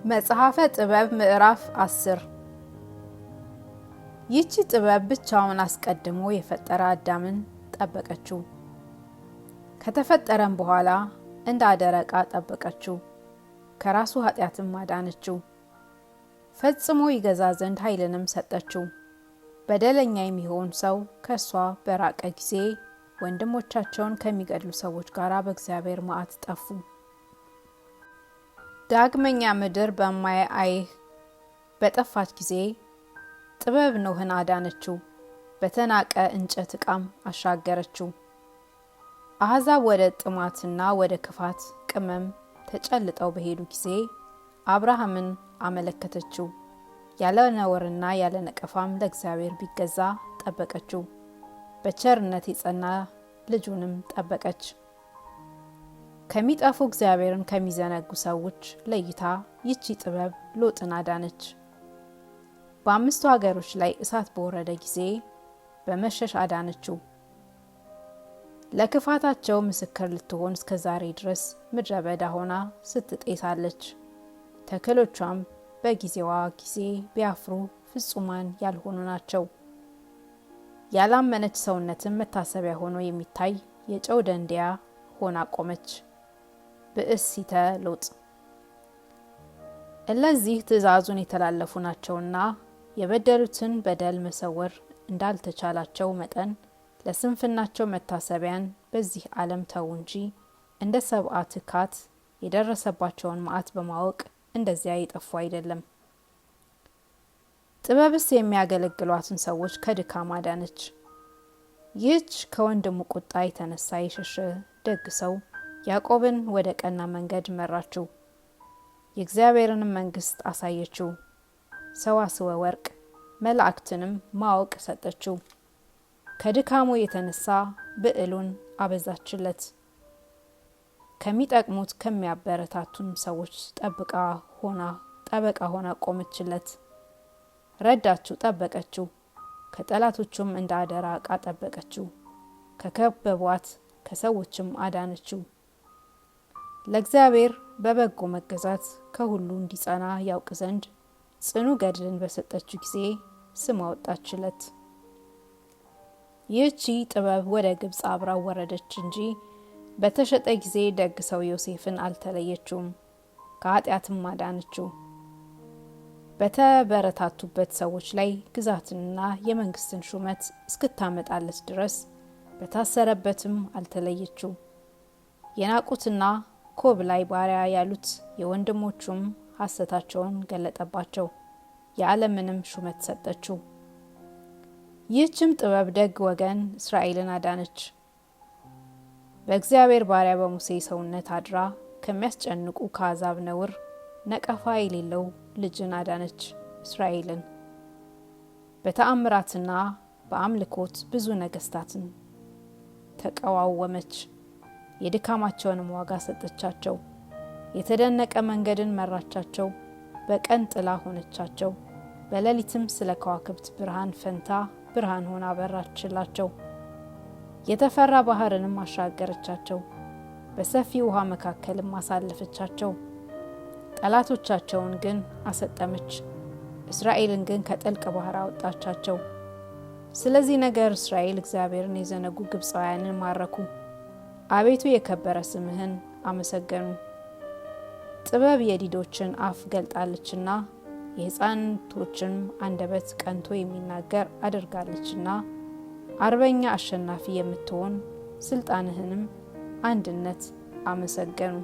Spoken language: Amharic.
መጽሐፈ ጥበብ ምዕራፍ 10 ይህች ጥበብ ብቻውን አስቀድሞ የፈጠረ አዳምን ጠበቀችው። ከተፈጠረም በኋላ እንደ አደረቃ ጠበቀችው፣ ከራሱ ኃጢአትም አዳነችው። ፈጽሞ ይገዛ ዘንድ ኃይልንም ሰጠችው። በደለኛ የሚሆን ሰው ከሷ በራቀ ጊዜ ወንድሞቻቸውን ከሚገድሉ ሰዎች ጋር በእግዚአብሔር መዓት ጠፉ። ዳግመኛ ምድር በማያይህ በጠፋች ጊዜ ጥበብ ኖህን አዳነችው፣ በተናቀ እንጨት ዕቃም አሻገረችው። አሕዛብ ወደ ጥማትና ወደ ክፋት ቅመም ተጨልጠው በሄዱ ጊዜ አብርሃምን አመለከተችው። ያለ ነውርና ያለ ነቀፋም ለእግዚአብሔር ቢገዛ ጠበቀችው። በቸርነት የጸና ልጁንም ጠበቀች። ከሚጠፉ እግዚአብሔርን ከሚዘነጉ ሰዎች ለይታ ይቺ ጥበብ ሎጥን አዳነች። በአምስቱ ሀገሮች ላይ እሳት በወረደ ጊዜ በመሸሽ አዳነችው። ለክፋታቸው ምስክር ልትሆን እስከ ዛሬ ድረስ ምድረ በዳ ሆና ስትጤሳለች። ተክሎቿም በጊዜዋ ጊዜ ቢያፍሩ ፍጹማን ያልሆኑ ናቸው። ያላመነች ሰውነትን መታሰቢያ ሆኖ የሚታይ የጨው ደንዲያ ሆና ቆመች። ብእሲተ ሎጥ እለዚህ ትእዛዙን የተላለፉ ናቸውና የበደሉትን በደል መሰወር እንዳልተቻላቸው መጠን ለስንፍናቸው መታሰቢያን በዚህ ዓለም ተው እንጂ እንደ ሰብአ ትካት የደረሰባቸውን መዓት በማወቅ እንደዚያ የጠፉ አይደለም። ጥበብስ የሚያገለግሏትን ሰዎች ከድካም አዳነች። ይህች ከወንድሙ ቁጣ የተነሳ የሸሸ ደግ ሰው ያዕቆብን ወደ ቀና መንገድ መራችው፣ የእግዚአብሔርንም መንግሥት አሳየችው። ሰዋስወ ወርቅ መላእክትንም ማወቅ ሰጠችው። ከድካሙ የተነሳ ብዕሉን አበዛችለት። ከሚጠቅሙት ከሚያበረታቱን ሰዎች ጠበቃ ሆና ቆመችለት። ረዳችው፣ ጠበቀችው። ከጠላቶቹም እንደ አደራ ዕቃ ጠበቀችው። ከከበቧት ከሰዎችም አዳነችው። ለእግዚአብሔር በበጎ መገዛት ከሁሉ እንዲጸና ያውቅ ዘንድ ጽኑ ገድልን በሰጠችው ጊዜ ስም አወጣችለት። ይህቺ ጥበብ ወደ ግብጽ አብራው ወረደች እንጂ በተሸጠ ጊዜ ደግ ሰው ዮሴፍን አልተለየችውም፣ ከኃጢአትም አዳነችው። በተበረታቱበት ሰዎች ላይ ግዛትንና የመንግስትን ሹመት እስክታመጣለት ድረስ በታሰረበትም አልተለየችው። የናቁትና ኮብላይ ባሪያ ያሉት የወንድሞቹም ሐሰታቸውን ገለጠባቸው፣ የዓለምንም ሹመት ሰጠችው። ይህችም ጥበብ ደግ ወገን እስራኤልን አዳነች። በእግዚአብሔር ባሪያ በሙሴ ሰውነት አድራ ከሚያስጨንቁ ከአሕዛብ ነውር ነቀፋ የሌለው ልጅን አዳነች እስራኤልን። በተአምራትና በአምልኮት ብዙ ነገስታትን ተቀዋወመች፣ የድካማቸውንም ዋጋ ሰጠቻቸው። የተደነቀ መንገድን መራቻቸው፣ በቀን ጥላ ሆነቻቸው። በሌሊትም ስለ ከዋክብት ብርሃን ፈንታ ብርሃን ሆና አበራችላቸው። የተፈራ ባህርንም አሻገረቻቸው፣ በሰፊ ውሃ መካከልም አሳለፈቻቸው። ጠላቶቻቸውን ግን አሰጠመች፣ እስራኤልን ግን ከጥልቅ ባህር አወጣቻቸው። ስለዚህ ነገር እስራኤል እግዚአብሔርን የዘነጉ ግብፃውያንን ማረኩ፣ አቤቱ የከበረ ስምህን አመሰገኑ። ጥበብ የዲዶችን አፍ ገልጣለችና የሕፃናቶችን አንደበት ቀንቶ የሚናገር አድርጋለችና አርበኛ አሸናፊ የምትሆን ስልጣንህንም አንድነት አመሰገኑ።